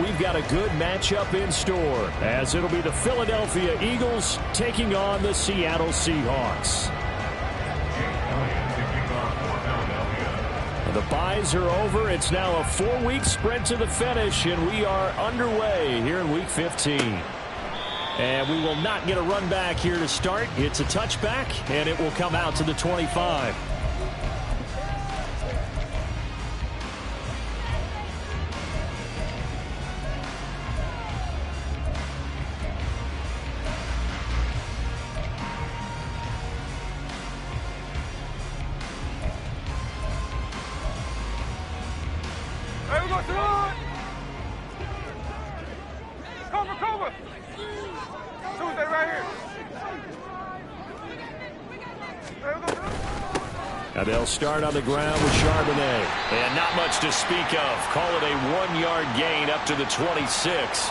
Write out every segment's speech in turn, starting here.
we've got a good matchup in store, as it'll be the Philadelphia Eagles taking on the Seattle Seahawks. The byes are over. It's now a 4-week sprint to the finish, and we are underway here in Week 15. And we will not get a run back here to start. It's a touchback, and it will come out to the 25. Now they'll start on the ground with Charbonnet. And not much to speak of. Call it a 1-yard gain up to the 26.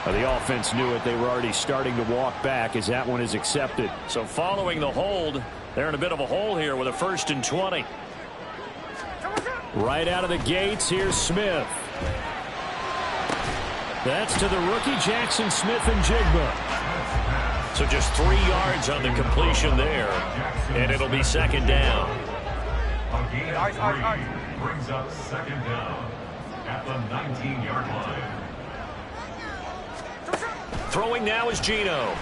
The offense knew it. They were already starting to walk back as that one is accepted. So following the hold, they're in a bit of a hole here with a 1st and 20. Right out of the gates, here's Smith. That's to the rookie Jackson Smith-Njigba. So just 3 yards on the completion there, and it'll be 2nd down. A gain of 3 brings up 2nd down at the 19-yard line. Throwing now is Geno.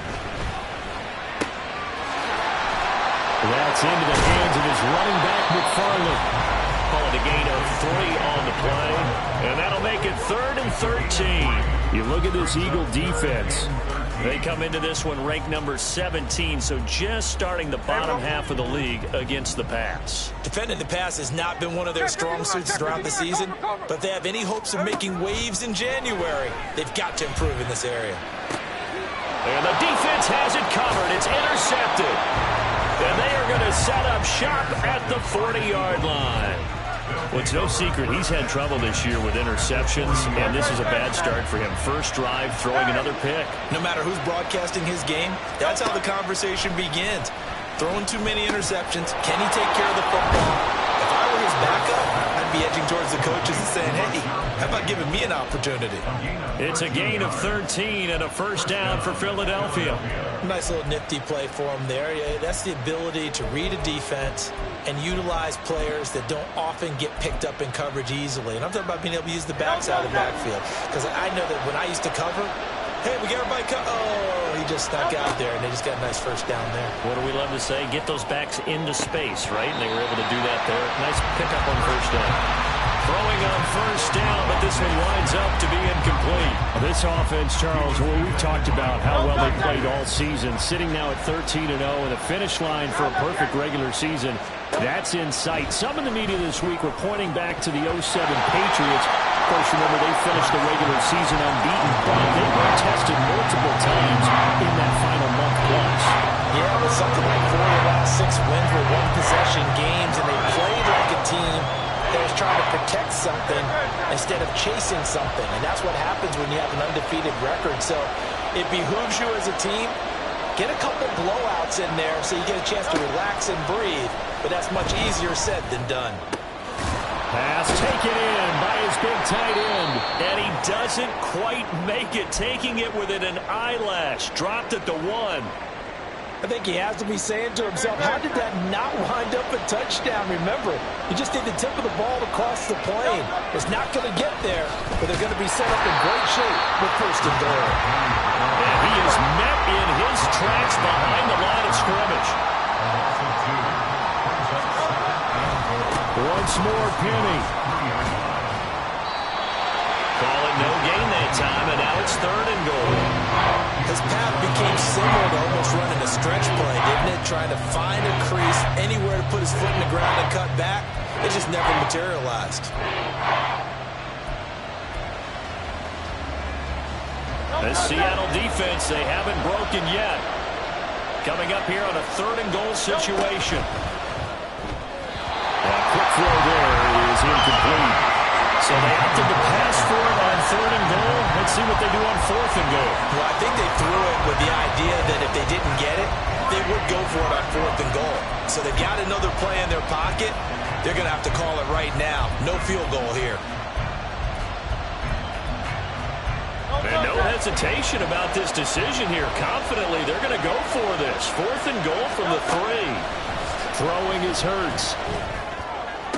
That's into the hands of his running back, McFarland. Calling a gain of 3 on the play, and that'll make it 3rd and 13. You look at this Eagle defense. They come into this one ranked number 17, so just starting the bottom half of the league against the pass. Defending the pass has not been one of their strong suits throughout the season, but if they have any hopes of making waves in January, they've got to improve in this area. And the defense has it covered. It's intercepted. And they are going to set up shop at the 40-yard line. Well, it's no secret he's had trouble this year with interceptions, and this is a bad start for him. First drive, throwing another pick. No matter who's broadcasting his game, that's how the conversation begins. Throwing too many interceptions. Can he take care of the football? If I were his backup, I'd be edging towards the coaches and saying, hey, how about giving me an opportunity? It's a gain of 13 and a 1st down for Philadelphia. Nice little nifty play for him there. That's the ability to read a defense and utilize players that don't often get picked up in coverage easily. And I'm talking about being able to use the backside of the backfield. Because I know that when I used to cover, hey, we got everybody oh, he just snuck out there, and they just got a nice 1st down there. What do we love to say? Get those backs into space, right? And they were able to do that there. Nice pickup on 1st down. Throwing on 1st down, but this one winds up to be incomplete. This offense, Charles, well, we've talked about how well they played all season, sitting now at 13-0 and a finish line for a perfect regular season. That's in sight. Some in the media this week were pointing back to the 07 Patriots. Of course, remember, they finished the regular season unbeaten, but they were tested multiple times in that final month plus. Yeah, it was something like 4 of the last 6 wins were one-possession games, and they played like a team that was trying to protect something instead of chasing something. And that's what happens when you have an undefeated record. So it behooves you as a team, get a couple blowouts in there so you get a chance to relax and breathe. But that's much easier said than done. Pass taken in by his big tight end. And he doesn't quite make it, taking it within an eyelash. Dropped at the 1. I think he has to be saying to himself, how did that not wind up a touchdown? Remember, you just need the tip of the ball to cross the plane. It's not going to get there, but they're going to be set up in great shape with 1st and goal. And he is met in his tracks behind the line of scrimmage. Once more, Penny. Call it no gain that time, and now it's 3rd and goal. His path became similar to almost running a stretch play, didn't it? Trying to find a crease, anywhere to put his foot in the ground and cut back. It just never materialized. The Seattle defense, they haven't broken yet. Coming up here on a 3rd and goal situation. That quick throw there is incomplete. So they opted to pass for it on 3rd and goal. Let's see what they do on 4th and goal. Well, I think they threw it with the idea that if they didn't get it, they would go for it on 4th and goal. So they've got another play in their pocket. They're going to have to call it right now. No field goal here. hesitation about this decision here. Confidently, they're going to go for this. 4th and goal from the 3. Throwing is Hurts.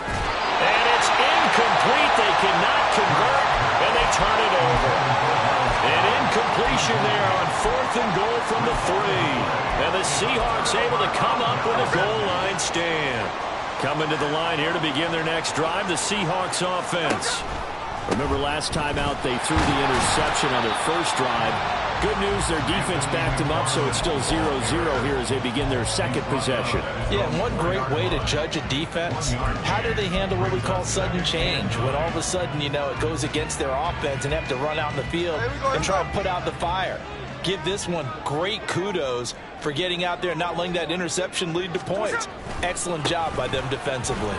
And it's incomplete. They cannot convert, and they turn it over. An incompletion there on 4th and goal from the 3. And the Seahawks able to come up with a goal line stand. Coming to the line here to begin their next drive, the Seahawks offense. Remember last time out they threw the interception on their first drive. Good news, their defense backed them up, so it's still 0-0 here as they begin their second possession. Yeah, and one great way to judge a defense, how do they handle what we call sudden change? When all of a sudden, you know, it goes against their offense and they have to run out in the field and try to put out the fire. Give this one great kudos for getting out there and not letting that interception lead to points. Excellent job by them defensively.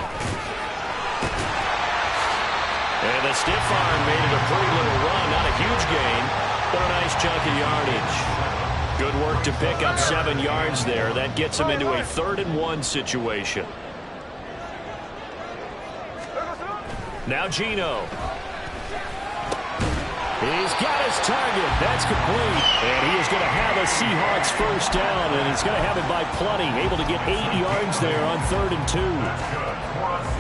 And the stiff arm made it a pretty little run. Not a huge gain, but a nice chunk of yardage. Good work to pick up 7 yards there. That gets him into a 3rd and 1 situation. Now Geno. He's got his target. That's complete. And he is going to have a Seahawks first down, and he's going to have it by plenty. Able to get 8 yards there on 3rd and 2.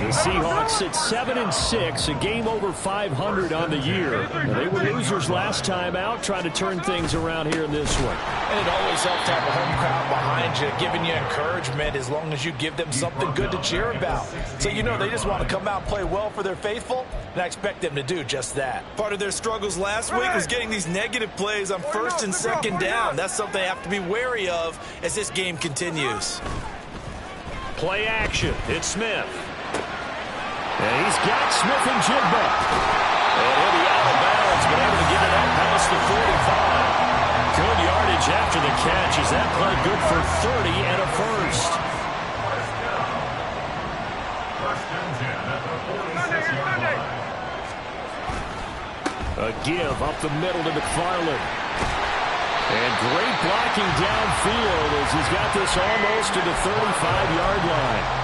The Seahawks sit 7-6, a game over 500 on the year. They were losers last time out, trying to turn things around here in this one. And it always helps to have a home crowd behind you, giving you encouragement as long as you give them something good to cheer about. So you know they just want to come out and play well for their faithful, and I expect them to do just that. Part of their struggles last week was getting these negative plays on 1st and 2nd down. That's something they have to be wary of as this game continues. Play action. It's Smith. And he's got Smith and Jigba. And he'll be out of bounds, but able to get it up past the 45. Good yardage after the catch. Is that play good for 30 and a first? A give up the middle to McFarland. And great blocking downfield as he's got this almost to the 35-yard line.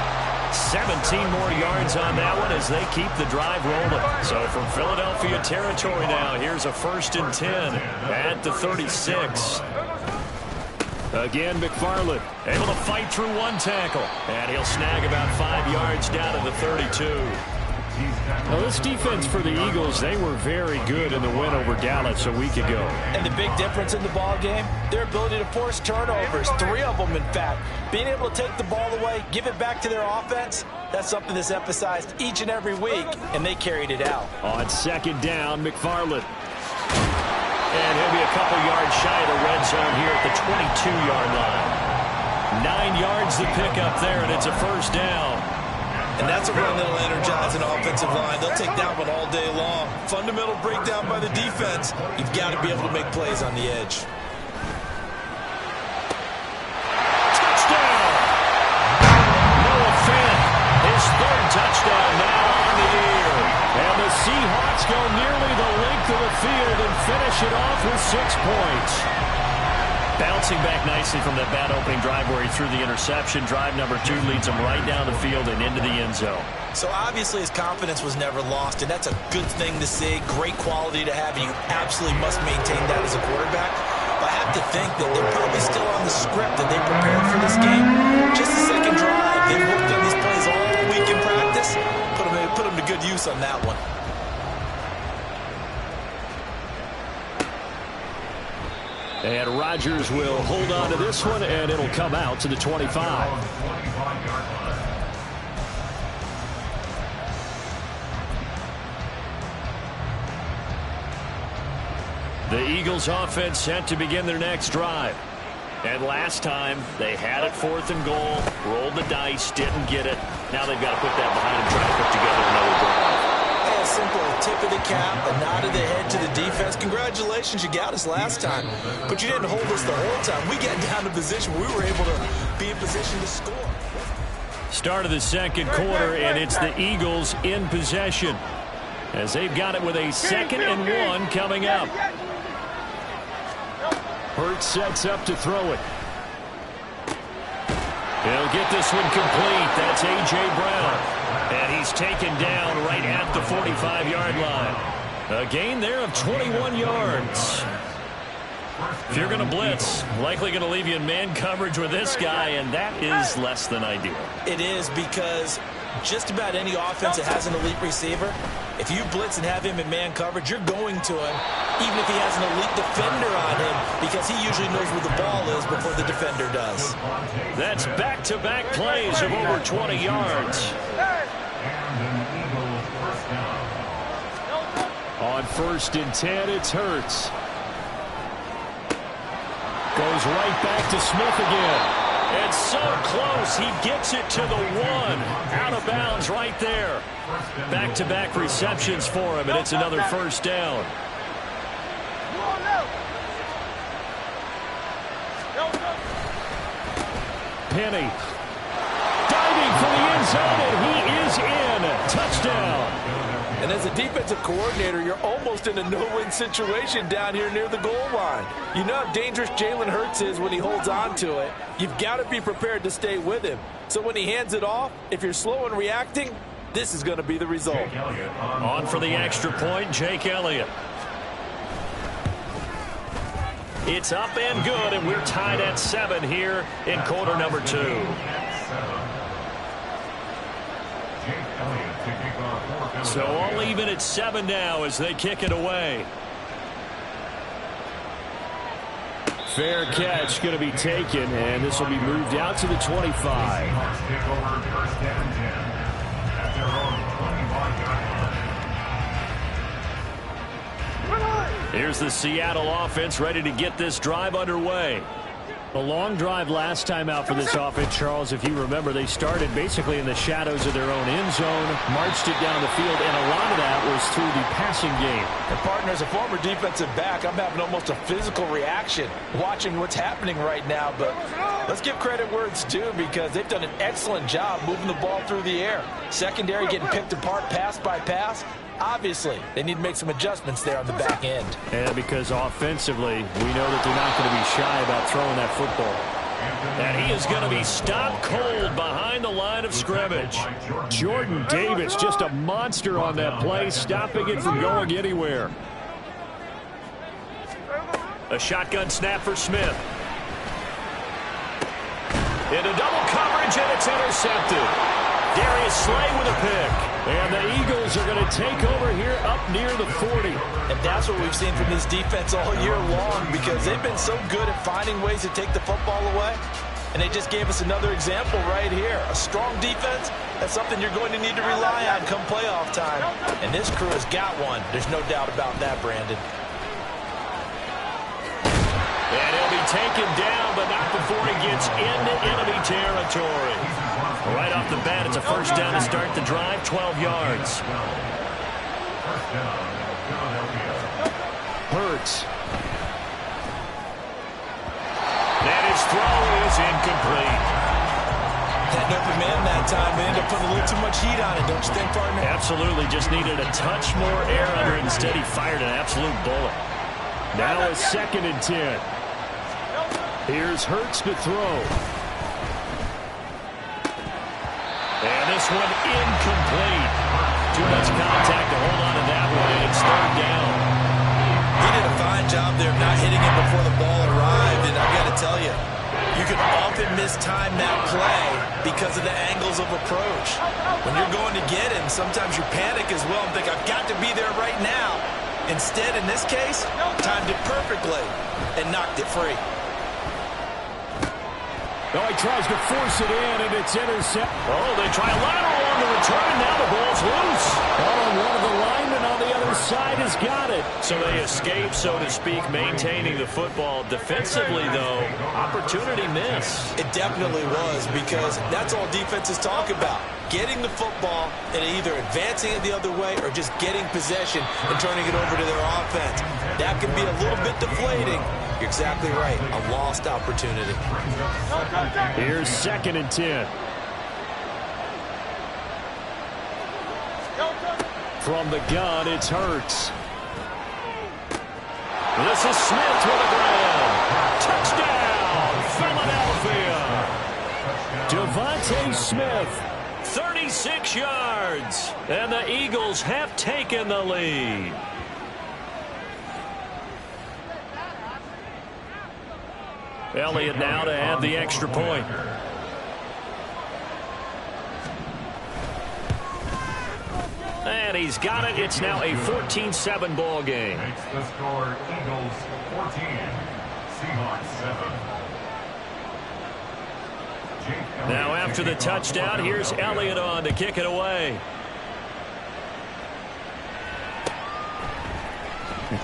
17 more yards on that one as they keep the drive rolling. So from Philadelphia territory now, here's a 1st and 10 at the 36. Again, McFarland able to fight through one tackle. And he'll snag about 5 yards down to the 32. Well, this defense for the Eagles, they were very good in the win over Dallas a week ago. And the big difference in the ball game, their ability to force turnovers, 3 of them in fact. Being able to take the ball away, give it back to their offense, that's something that's emphasized each and every week, and they carried it out. On 2nd down, McFarland. And he'll be a couple yards shy of the red zone here at the 22-yard line. 9 yards to pick up there, and it's a first down. And that's a run that'll energize an offensive line. They'll take that one all day long. Fundamental breakdown by the defense. You've got to be able to make plays on the edge. Touchdown! Noah Fant, his 3rd touchdown now on the year. And the Seahawks go nearly the length of the field and finish it off with 6 points. Bouncing back nicely from that bad opening drive where he threw the interception. Drive number 2 leads him right down the field and into the end zone. So obviously his confidence was never lost, and that's a good thing to see. Great quality to have, and you absolutely must maintain that as a quarterback. But I have to think that they're probably still on the script that they prepared for this game. Just the 2nd drive. They've worked on these plays all week in practice. Put them to good use on that one. And Rodgers will hold on to this one, and it'll come out to the 25. The Eagles offense set to begin their next drive. And last time, they had it 4th and goal, rolled the dice, didn't get it. Now they've got to put that behind them, try to put together another drive. A simple tip of the cap, a nod of the head to the defense. Congratulations, you got us last time. But you didn't hold us the whole time. We got down to position where we were able to be in position to score. Start of the 2nd quarter, and it's the Eagles in possession as they've got it with a 2nd and 1 coming up. Hurts sets up to throw it. He'll get this one complete. That's A.J. Brown. And he's taken down right at the 45-yard line. A gain there of 21 yards. If you're going to blitz, likely going to leave you in man coverage with this guy, and that is less than ideal. It is, because just about any offense that has an elite receiver, if you blitz and have him in man coverage, you're going to him, even if he has an elite defender on him, because he usually knows where the ball is before the defender does. That's back-to-back plays of over 20 yards. On 1st and 10, it's Hurts. Goes right back to Smith again. It's so close. He gets it to the 1. Out of bounds right there. Back-to-back receptions for him, and it's another 1st down. Penny. Diving for the end zone, and he is in. Touchdown. And as a defensive coordinator, you're almost in a no-win situation down here near the goal line. You know how dangerous Jalen Hurts is when he holds on to it. You've got to be prepared to stay with him. So when he hands it off, if you're slow in reacting, this is going to be the result. On for the extra point, Jake Elliott. It's up and good, and we're tied at 7 here in quarter number 2. So all even at 7 now as they kick it away. Fair catch going to be taken, and this will be moved out to the 25. Here's the Seattle offense ready to get this drive underway. A long drive last time out for this offense, Charles. If you remember, they started basically in the shadows of their own end zone, marched it down the field, and a lot of that was through the passing game. And partner, as a former defensive back, I'm having almost a physical reaction watching what's happening right now. But let's give credit where it's due, because they've done an excellent job moving the ball through the air. Secondary getting picked apart pass by pass. Obviously, they need to make some adjustments there on the back end. And because offensively, we know that they're not going to be shy about throwing that football. And he is going to be stopped cold behind the line of scrimmage. Jordan Davis, just a monster on that play, stopping it from going anywhere. A shotgun snap for Smith. Into double coverage, and it's intercepted. Darius Slay with a pick. And the Eagles are going to take over here up near the 40. And that's what we've seen from this defense all year long, because they've been so good at finding ways to take the football away. And they just gave us another example right here. A strong defense, that's something you're going to need to rely on come playoff time. And this crew has got one. There's no doubt about that, Brandon. And he'll be taken down, but not before he gets into enemy territory. Right off the bat, it's a 1st down to start the drive, 12 yards. Hurts. And his throw is incomplete. Had an open man that time, man. Ended up putting a little too much heat on it, don't you think, partner? Absolutely, just needed a touch more air under it. Instead, he fired an absolute bullet. Now a 2nd and 10. Here's Hurts to throw. And this one incomplete. Too much contact to hold on to that one, and it's 3rd down. He did a fine job there of not hitting it before the ball arrived, and I've got to tell you, you can often mistime that play because of the angles of approach. When you're going to get him, sometimes you panic as well and think, I've got to be there right now. Instead, in this case, timed it perfectly and knocked it free. Oh, he tries to force it in, and it's intercepted. Oh, they try a lateral on the return. Now the ball's loose. Oh, and one of the linemen on the other side has got it. So they escape, so to speak, maintaining the football. Defensively, though, opportunity missed. It definitely was, because that's all defenses talk about. Getting the football and either advancing it the other way or just getting possession and turning it over to their offense. That can be a little bit deflating. You're exactly right. A lost opportunity. Here's 2nd and 10. From the gun, it's Hurts. This is Smith with a grab. Touchdown, Philadelphia. Devontae Smith, 36 yards. And the Eagles have taken the lead. Elliott now to add the extra point. And he's got it. It's now a 14-7 ball game. Makes the score Eagles 14, Seahawks 7. Now after the touchdown, here's Elliott on to kick it away.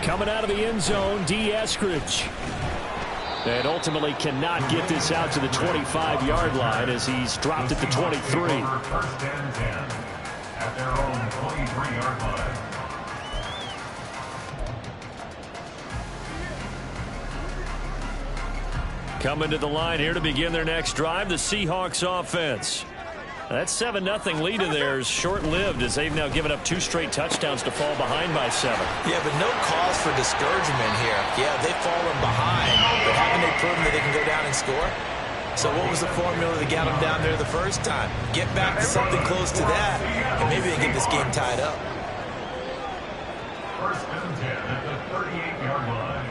Coming out of the end zone, D. Eskridge. And ultimately cannot get this out to the 25-yard line as he's dropped at the 23. First and 10 at their own 23-yard line. Coming to the line here to begin their next drive, the Seahawks offense. That 7-0 lead of theirs short-lived as they've now given up 2 straight touchdowns to fall behind by 7. Yeah, but no cause for discouragement here. Yeah, they've fallen behind, but haven't they proven that they can go down and score? So what was the formula that got them down there the first time? Get back to something close to that, and maybe they get this game tied up. First and 10 at the 38-yard line.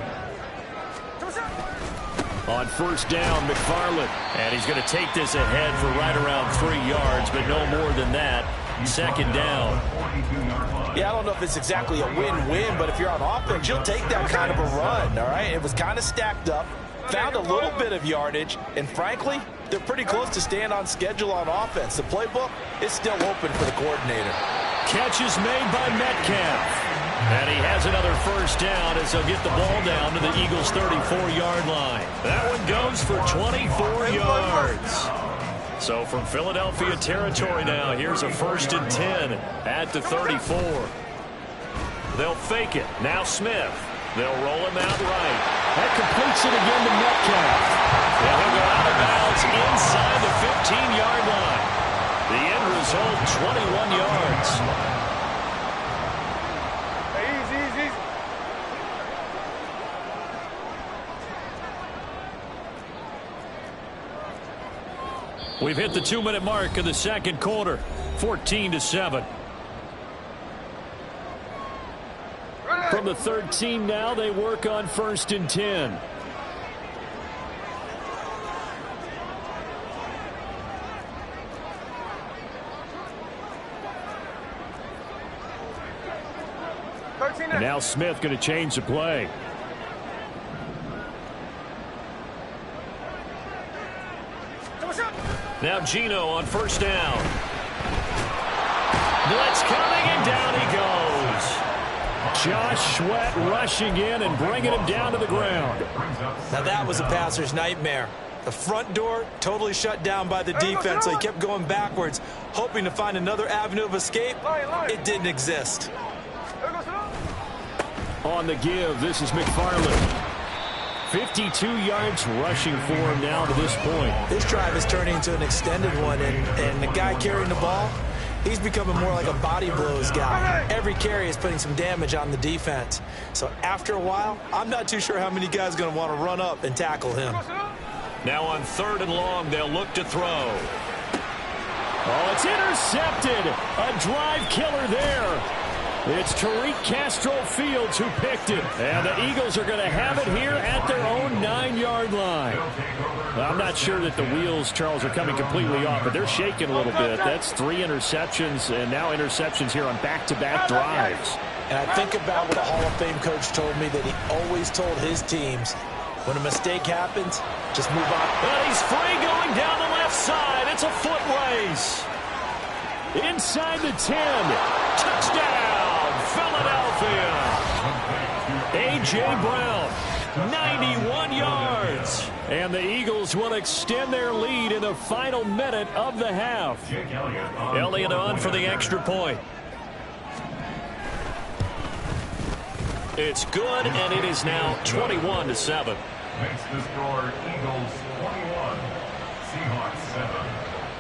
On first down, McFarland. And he's going to take this ahead for right around 3 yards, but no more than that. Second down. Yeah, I don't know if it's exactly a win-win, but if you're on offense, you'll take that kind of a run, all right? It was kind of stacked up, found a little bit of yardage, and frankly, they're pretty close to staying on schedule on offense. The playbook is still open for the coordinator. Catch is made by Metcalf. And he has another first down as he'll get the ball down to the Eagles' 34-yard line. That one goes for 24 yards. So from Philadelphia territory now, here's a first and 10 at the 34. They'll fake it. Now Smith. They'll roll him out right. That completes it again to Metcalf. And he'll go out of bounds inside the 15-yard line. The end result, 21 yards. We've hit the 2-minute mark of the second quarter, 14-7. From the 13 now, they work on first and 10. And now Smith going to change the play. Now Geno on first down. Blitz coming, and down he goes. Josh Sweat rushing in and bringing him down to the ground. Now that was a passer's nightmare. The front door totally shut down by the defense, so he kept going backwards, hoping to find another avenue of escape. It didn't exist. On the give, this is McFarland. 52 yards rushing for him now to this point. This drive is turning into an extended one, and the guy carrying the ball, he's becoming more like a body blows guy. Every carry is putting some damage on the defense. So after a while, I'm not too sure how many guys are going to want to run up and tackle him. Now on third and long, they'll look to throw. Oh, it's intercepted. A drive killer there. It's Tariq Castro-Fields who picked it. And the Eagles are going to have it here at their own 9-yard line. Well, I'm not sure that the wheels, Charles, are coming completely off, but they're shaking a little bit. That's 3 interceptions, and now interceptions here on back-to-back drives. And I think about what a Hall of Fame coach told me, that he always told his teams, when a mistake happens, just move on. But he's free going down the left side. It's a foot race. Inside the 10. Touchdown, Philadelphia. A.J. Brown, 91 yards. And the Eagles will extend their lead in the final minute of the half. Elliott on for the extra point. It's good, and it is now 21-7. Makes the score Eagles 21, Seahawks 7.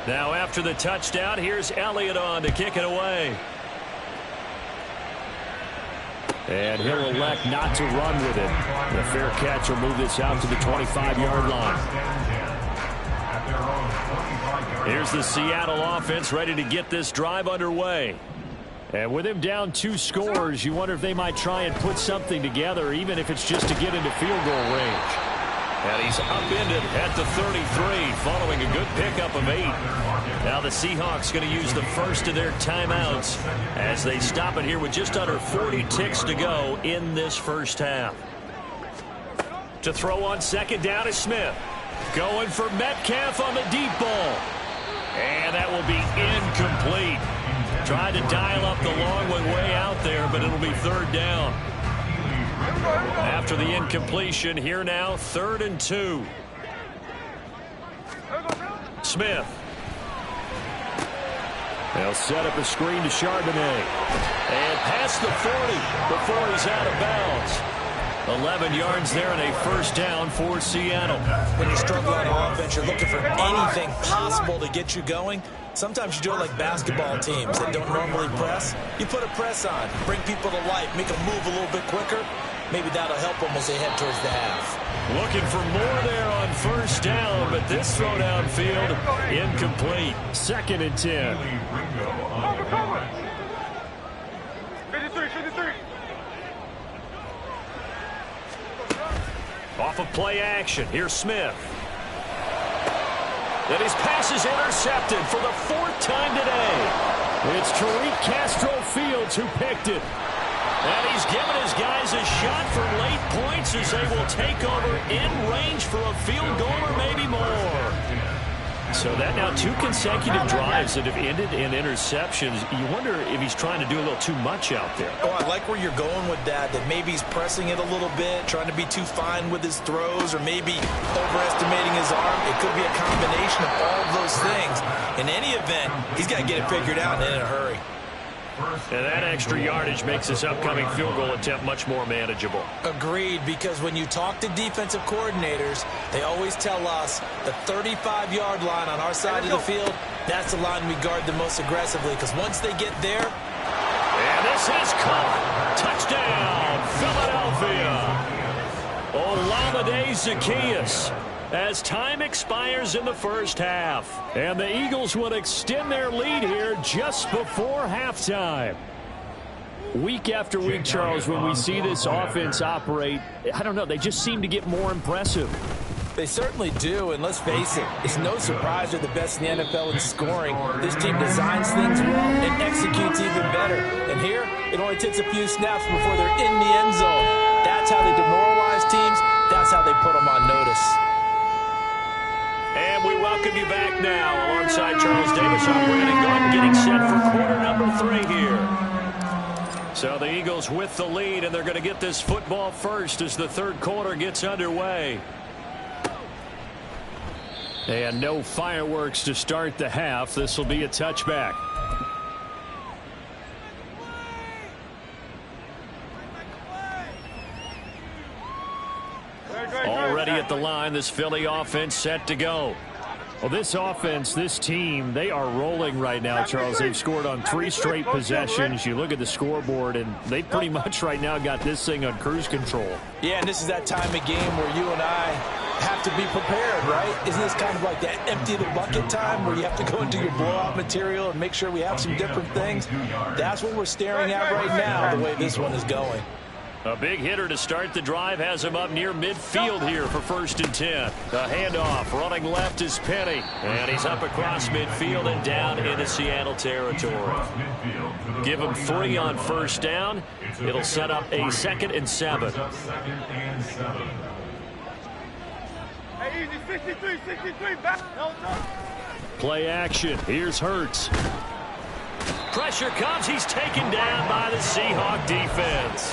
Now after the touchdown, here's Elliott on to kick it away. And he'll elect not to run with it. The fair catch will move this out to the 25-yard line. Here's the Seattle offense ready to get this drive underway. And with him down 2 scores, you wonder if they might try and put something together, even if it's just to get into field goal range. And he's upended at the 33 following a good pickup of 8. Now the Seahawks going to use the first of their timeouts as they stop it here with just under 40 ticks to go in this first half. To throw on second down is Smith. Going for Metcalf on the deep ball. And that will be incomplete. Tried to dial up the long one way out there, but it'll be third down. After the incompletion, here now, 3rd and 2. Smith. They'll set up a screen to Charbonnet. And past the 40 before he's out of bounds. 11 yards there and a first down for Seattle. When you're struggling on offense, you're looking for anything possible to get you going. Sometimes you do it like basketball teams that don't normally press. You put a press on, bring people to life, make them move a little bit quicker. Maybe that'll help them as they head towards the half. Looking for more there on first down, but this throw downfield incomplete. 2nd and 10. Off of play action. Here's Smith. And his pass is intercepted for the 4th time today. It's Tariq Castro-Fields who picked it. And he's given his guys a shot for late points as they will take over in range for a field goal or maybe more. So that now 2 consecutive drives that have ended in interceptions. You wonder if he's trying to do a little too much out there. Oh, I like where you're going with that maybe he's pressing it a little bit, trying to be too fine with his throws, or maybe overestimating his arm. It could be a combination of all of those things. In any event, he's got to get it figured out and in a hurry. And that extra yardage makes this upcoming field goal attempt much more manageable. Agreed, because when you talk to defensive coordinators, they always tell us the 35-yard line on our side of the field, that's the line we guard the most aggressively, because once they get there... And this is caught. Touchdown, Philadelphia. Olamide Zaccheaus. As time expires in the first half. And the Eagles would extend their lead here just before halftime. Week after week, Charles, when we see this offense operate, I don't know, they just seem to get more impressive. They certainly do, and let's face it, it's no surprise they're the best in the NFL in scoring. This team designs things well and executes even better. And here, it only takes a few snaps before they're in the end zone. That's how they demoralize teams. That's how they put them on notice. And we welcome you back now alongside Charles Davis. I'm Brandon Gordon getting set for quarter number 3 here. So the Eagles with the lead, and they're going to get this football first as the 3rd quarter gets underway. And no fireworks to start the half. This will be a touchback. Already at the line, this Philly offense set to go. Well, this offense, this team, they are rolling right now, Charles. They've scored on 3 straight possessions. You look at the scoreboard, and they pretty much right now got this thing on cruise control. Yeah, and this is that time of game where you and I have to be prepared, right? Isn't this kind of like that empty the bucket time where you have to go into your blowout material and make sure we have some different things? That's what we're staring at right now, the way this one is going. A big hitter to start the drive has him up near midfield here for 1st and 10. The handoff running left is Penny. And he's up across midfield and down into Seattle territory. Give him 3 on first down. It'll set up a 2nd and 7. Play action. Here's Hurts. Pressure comes. He's taken down by the Seahawk defense.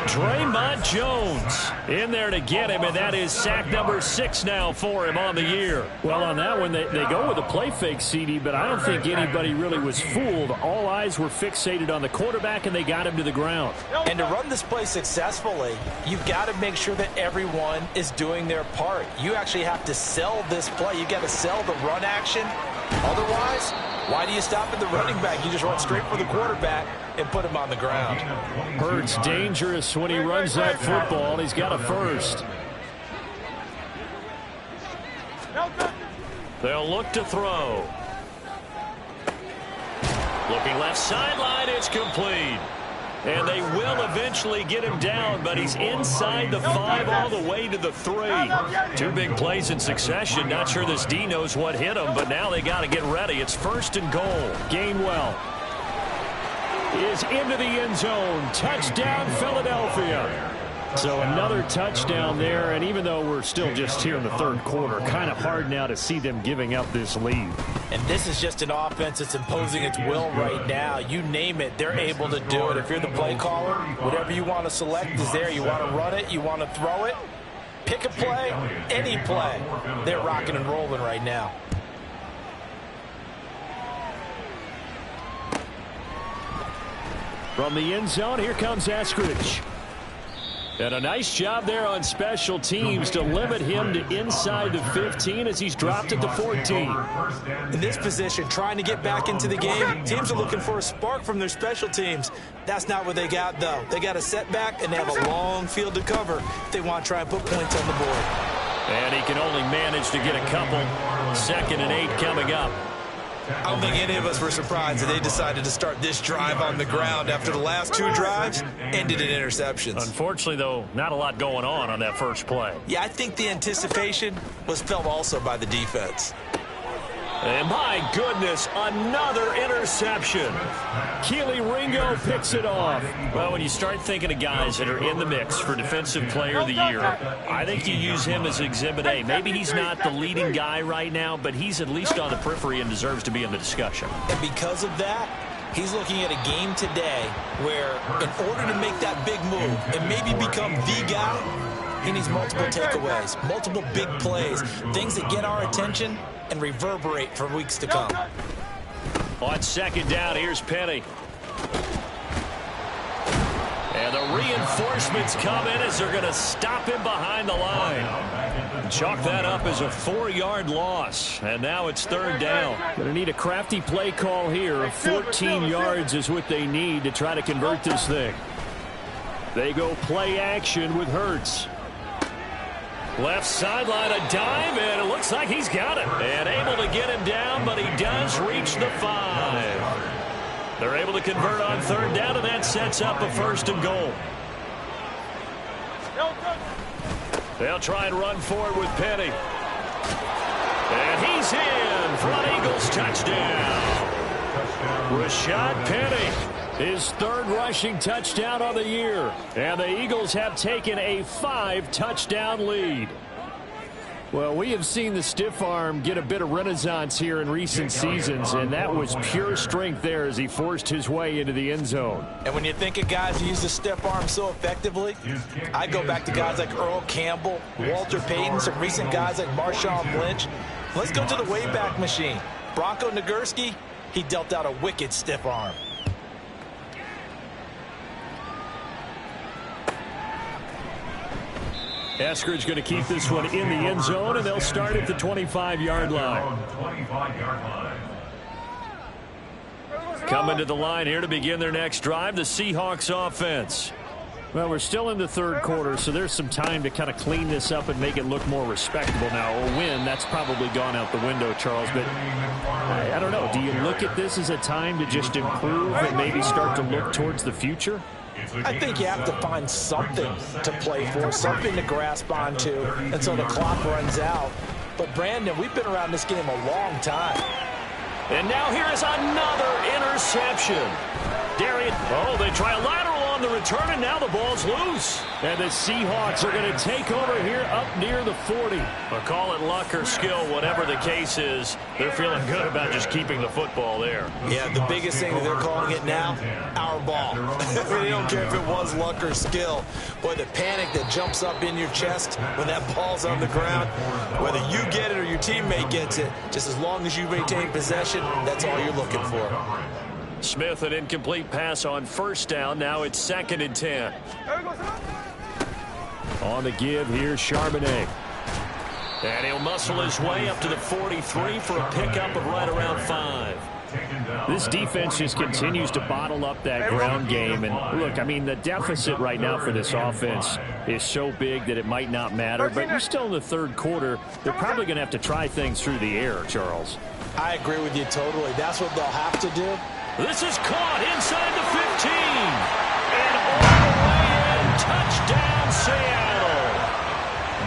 Draymond Jones in there to get him, and that is sack number 6 now for him on the year. Well, on that one, they go with a play fake, CD, but I don't think anybody really was fooled. All eyes were fixated on the quarterback, and they got him to the ground. And to run this play successfully, you've got to make sure that everyone is doing their part. You actually have to sell this play. You've got to sell the run action. Otherwise, why do you stop at the running back? You just run straight for the quarterback and put him on the ground. Hurts dangerous when he runs that football. He's got a first. They'll look to throw. Looking left sideline, it's complete. And they will eventually get him down, but he's inside the 5 all the way to the 3. 2 big plays in succession. Not sure this D knows what hit him, but now they got to get ready. It's 1st and goal. Gainwell is into the end zone. Touchdown, Philadelphia. So another touchdown there, and even though we're still just here in the 3rd quarter, kind of hard now to see them giving up this lead. And this is just an offense that's imposing its will right now. You name it, they're able to do it. If you're the play caller, whatever you want to select is there. You want to run it, you want to throw it, pick a play, any play. They're rocking and rolling right now. From the end zone, here comes Eskridge. And a nice job there on special teams to limit him to inside the 15 as he's dropped at the 14. In this position, trying to get back into the game, teams are looking for a spark from their special teams. That's not what they got, though. They got a setback, and they have a long field to cover if they want to try and put points on the board. And he can only manage to get a couple. 2nd and 8 coming up. I don't think any of us were surprised that they decided to start this drive on the ground after the last 2 drives ended in interceptions. Unfortunately, though, not a lot going on that first play. Yeah, I think the anticipation was felt also by the defense. And my goodness, another interception. Keely Ringo picks it off. Well, when you start thinking of guys that are in the mix for Defensive Player of the Year, I think you use him as Exhibit A. Maybe he's not the leading guy right now, but he's at least on the periphery and deserves to be in the discussion. And because of that, he's looking at a game today where in order to make that big move and maybe become the guy, he needs multiple takeaways, multiple big plays, things that get our attention and reverberate for weeks to come. On 2nd down, here's Penny. And the reinforcements come in as they're going to stop him behind the line. Chalk that up as a 4-yard loss. And now it's 3rd down. Going to need a crafty play call here. 14 yards is what they need to try to convert this thing. They go play action with Hurts. Left sideline, a dive, and it looks like he's got it. And able to get him down, but he does reach the 5. They're able to convert on 3rd down, and that sets up a 1st and goal. They'll try and run forward with Penny. And he's in for an Eagles touchdown. Rashad Penny. His 3rd rushing touchdown of the year. And the Eagles have taken a 5-touchdown lead. Well, we have seen the stiff arm get a bit of renaissance here in recent seasons, and that was pure strength there as he forced his way into the end zone. And when you think of guys who use the stiff arm so effectively, I go back to guys like Earl Campbell, Walter Payton, some recent guys like Marshawn Lynch. Let's go to the Wayback Machine. Bronco Nagurski, he dealt out a wicked stiff arm. Eskridge going to keep this one in the end zone, and they'll start at the 25-yard line. Coming to the line here to begin their next drive, the Seahawks offense. Well, we're still in the 3rd quarter, so there's some time to kind of clean this up and make it look more respectable now. A win, that's probably gone out the window, Charles, but I don't know. Do you look at this as a time to just improve and maybe start to look towards the future? I think you have to find something to play for, something to grasp onto until the clock runs out. But, Brandon, we've been around this game a long time. And now here is another interception. Darian, they try a lateral on the return, and now the ball's loose. And the Seahawks are going to take over here up near the 40. But call it luck or skill, whatever the case is, they're feeling good about just keeping the football there. Yeah, the biggest thing that they're calling it now, our ball. They don't care if it was luck or skill. Boy, the panic that jumps up in your chest when that ball's on the ground, whether you get it or your teammate gets it, just as long as you maintain possession, that's all you're looking for. Smith, an incomplete pass on 1st down. Now it's 2nd and 10. On the give, here's Charbonnet. And he'll muscle his way up to the 43 for a pickup of right around 5. This defense just continues to bottle up that ground game. And look, I mean, the deficit right now for this offense is so big that it might not matter. But we're still in the 3rd quarter. They're probably going to have to try things through the air, Charles. I agree with you totally. That's what they'll have to do. This is caught inside the 15.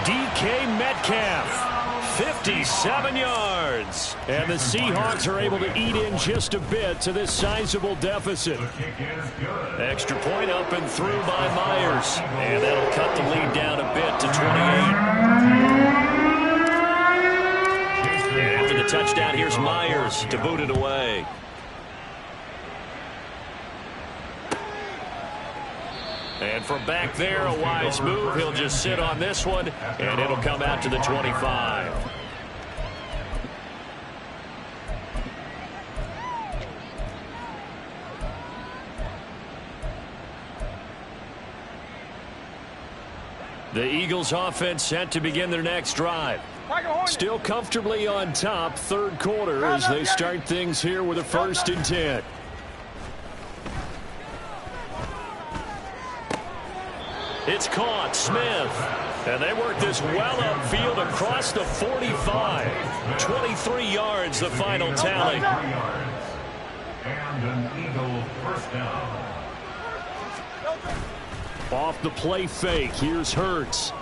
DK Metcalf. 57 yards. And the Seahawks are able to eat in just a bit to this sizable deficit. Extra point up and through by Myers. And that'll cut the lead down a bit to 28. And after the touchdown, here's Myers to boot it away. And from back there, a wise move. He'll just sit on this one, and it'll come out to the 25. The Eagles offense set to begin their next drive. Still comfortably on top, third quarter, as they start things here with a 1st and 10. It's caught, Smith. And they work this well upfield across the 45. 23 yards, the final tally. And an Eagle first down. Off the play fake, here's Hurts.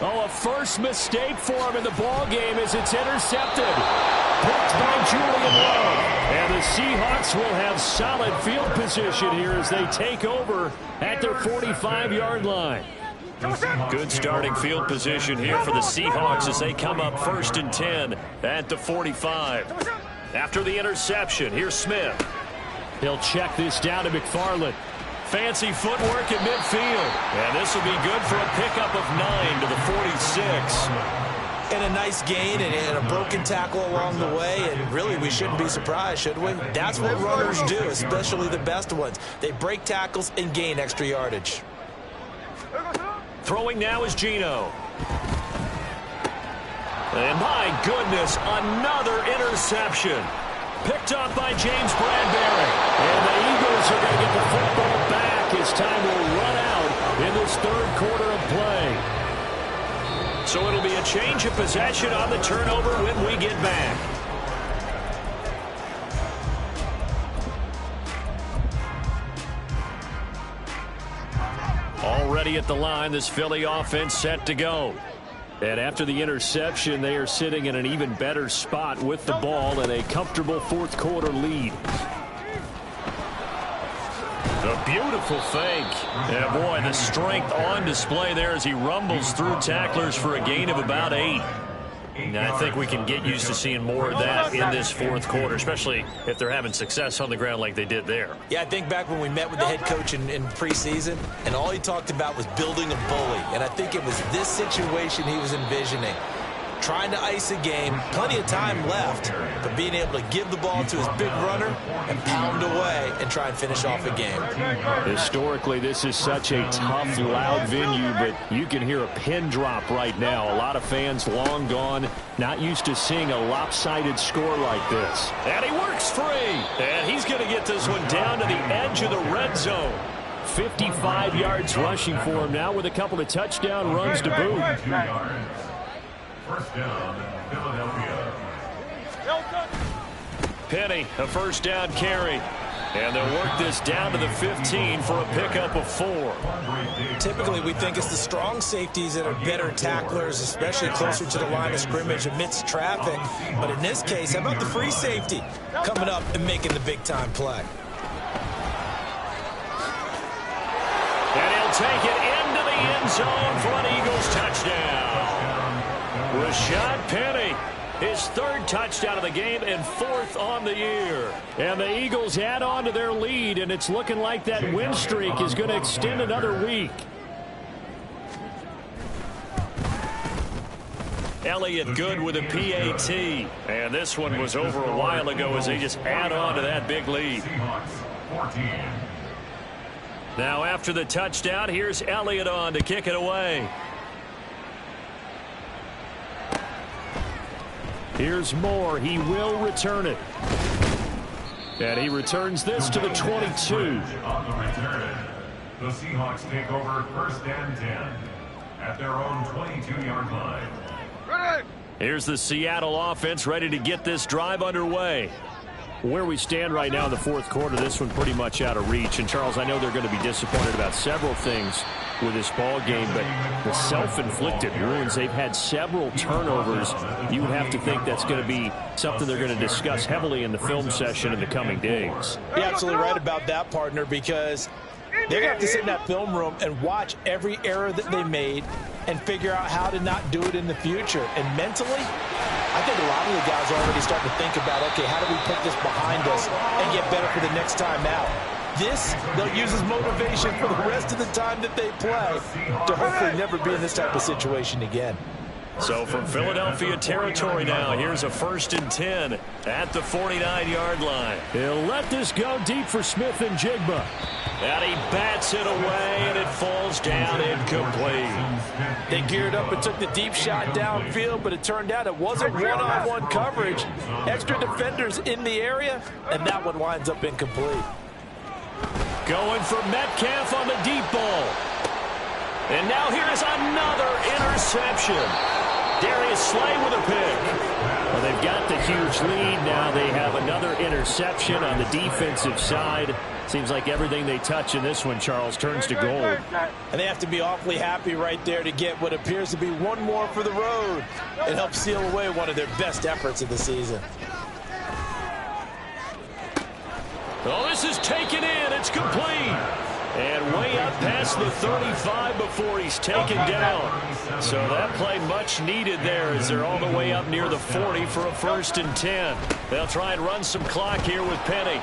Oh, a first mistake for him in the ball game as it's intercepted. Picked by Julian Love. And the Seahawks will have solid field position here as they take over at their 45-yard line. Good starting field position here for the Seahawks as they come up 1st and 10 at the 45. After the interception, here's Smith. He'll check this down to McFarland. Fancy footwork at midfield. And this will be good for a pickup of 9 to the 46. And a nice gain and a broken tackle along the way. And really, we shouldn't be surprised, should we? That's what runners do, especially the best ones. They break tackles and gain extra yardage. Throwing now is Geno. And my goodness, another interception. Picked up by James Bradbury. And the Eagles are going to get the football back as time will run out in this third quarter of play. So it'll be a change of possession on the turnover when we get back. Already at the line, this Philly offense set to go. And after the interception, they are sitting in an even better spot with the ball and a comfortable fourth quarter lead. A beautiful fake. And boy, the strength on display there as he rumbles through tacklers for a gain of about 8. And I think we can get used to seeing more of that in this fourth quarter, especially if they're having success on the ground like they did there. Yeah, I think back when we met with the head coach in preseason, and all he talked about was building a bully. And I think it was this situation he was envisioning. Trying to ice a game, plenty of time left, but being able to give the ball to his big runner and pound away and try and finish off a game. Historically, this is such a tough, loud venue, but you can hear a pin drop right now. A lot of fans long gone, not used to seeing a lopsided score like this. And he works free, and he's going to get this one down to the edge of the red zone. 55 yards rushing for him now with a couple of touchdown runs to boot. First down, Philadelphia. Penny, a first down carry. And they'll work this down to the 15 for a pickup of 4. Typically, we think it's the strong safeties that are better tacklers, especially closer to the line of scrimmage amidst traffic. But in this case, how about the free safety coming up and making the big-time play? And he'll take it into the end zone for an Eagles touchdown. Rashad Penny, his 3rd touchdown of the game and 4th on the year. And the Eagles add on to their lead, and it's looking like that win streak is going to extend another week. Elliott good with a PAT. And this one was over a while ago as they just add on to that big lead. Now after the touchdown, here's Elliott on to kick it away. Here's Moore. He will return it. And he returns this to the 22. On the return, the Seahawks take over 1st and 10 at their own 22-yard line. Here's the Seattle offense ready to get this drive underway. Where we stand right now in the fourth quarter, this one pretty much out of reach. And, Charles, I know they're going to be disappointed about several things with this ball game, but the self-inflicted wounds, they've had several turnovers. You would have to think that's going to be something they're going to discuss heavily in the film session in the coming days. You're absolutely right about that, partner, because they're going to have to sit in that film room and watch every error that they made and figure out how to not do it in the future. And mentally, I think a lot of the guys are already starting to think about, okay, how do we put this behind us and get better for the next time out? This, they'll use as motivation for the rest of the time that they play to hopefully never be in this type of situation again. So from Philadelphia territory now, here's a 1st and 10 at the 49-yard line. He'll let this go deep for Smith and Jigba. And he bats it away, and it falls down incomplete. They geared up and took the deep shot downfield, but it turned out it wasn't one-on-one coverage. Extra defenders in the area, and that one winds up incomplete. Going for Metcalf on the deep ball. And now here's another interception. Darius Slay with a pick. Well, they've got the huge lead. Now they have another interception on the defensive side. Seems like everything they touch in this one, Charles, turns to gold. And they have to be awfully happy right there to get what appears to be one more for the road. It helps seal away one of their best efforts of the season. Oh, this is taken in. It's complete. And way up past the 35 before he's taken down. So that play much needed there as they're all the way up near the 40 for a 1st and 10. They'll try and run some clock here with Penny.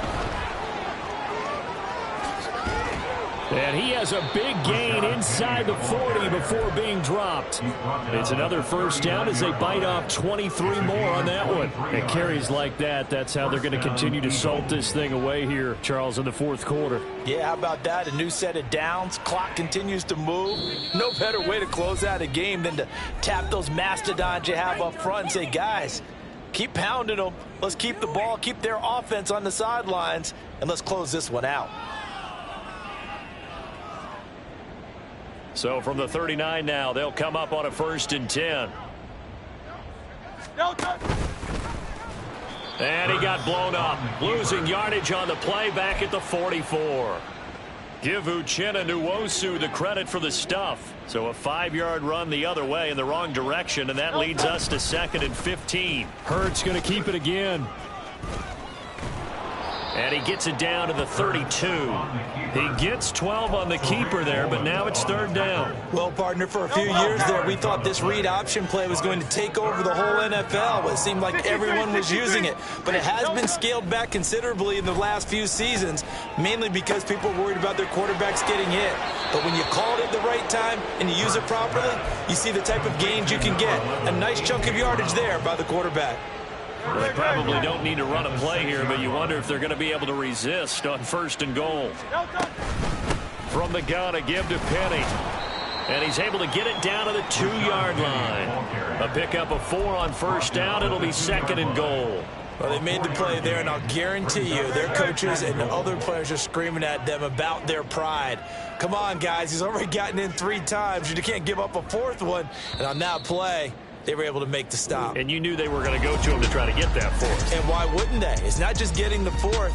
And he has a big gain inside the 40 before being dropped. It's another 1st down as they bite off 23 more on that one. And carries like that, that's how they're going to continue to salt this thing away here, Charles, in the 4th quarter. Yeah, how about that? A new set of downs. Clock continues to move. No better way to close out a game than to tap those mastodons you have up front and say, guys, keep pounding them. Let's keep the ball, keep their offense on the sidelines, and let's close this one out. So from the 39 now, they'll come up on a 1st and 10. And he got blown up, losing yardage on the play back at the 44. Give Uchenna Nwosu the credit for the stuff. So a 5-yard run the other way in the wrong direction, and that leads us to 2nd and 15. Hurts going to keep it again. And he gets it down to the 32. He gets 12 on the keeper there, but now it's 3rd down. Well, partner, for a few years there, we thought this read option play was going to take over the whole NFL. It seemed like everyone was using it, but it has been scaled back considerably in the last few seasons, mainly because people are worried about their quarterbacks getting hit. But when you call it at the right time and you use it properly, you see the type of gains you can get. A nice chunk of yardage there by the quarterback. Well, they probably don't need to run a play here, but you wonder if they're going to be able to resist on 1st and goal. From the gun, a give to Penny. And he's able to get it down to the 2-yard line. A pickup of 4 on 1st down. It'll be 2nd and goal. Well, they made the play there, and I'll guarantee you their coaches and the other players are screaming at them about their pride. Come on, guys. He's already gotten in 3 times. You can't give up a 4th one. And on that play, they were able to make the stop. And you knew they were going to go to him to try to get that 4th. And why wouldn't they? It's not just getting the 4th.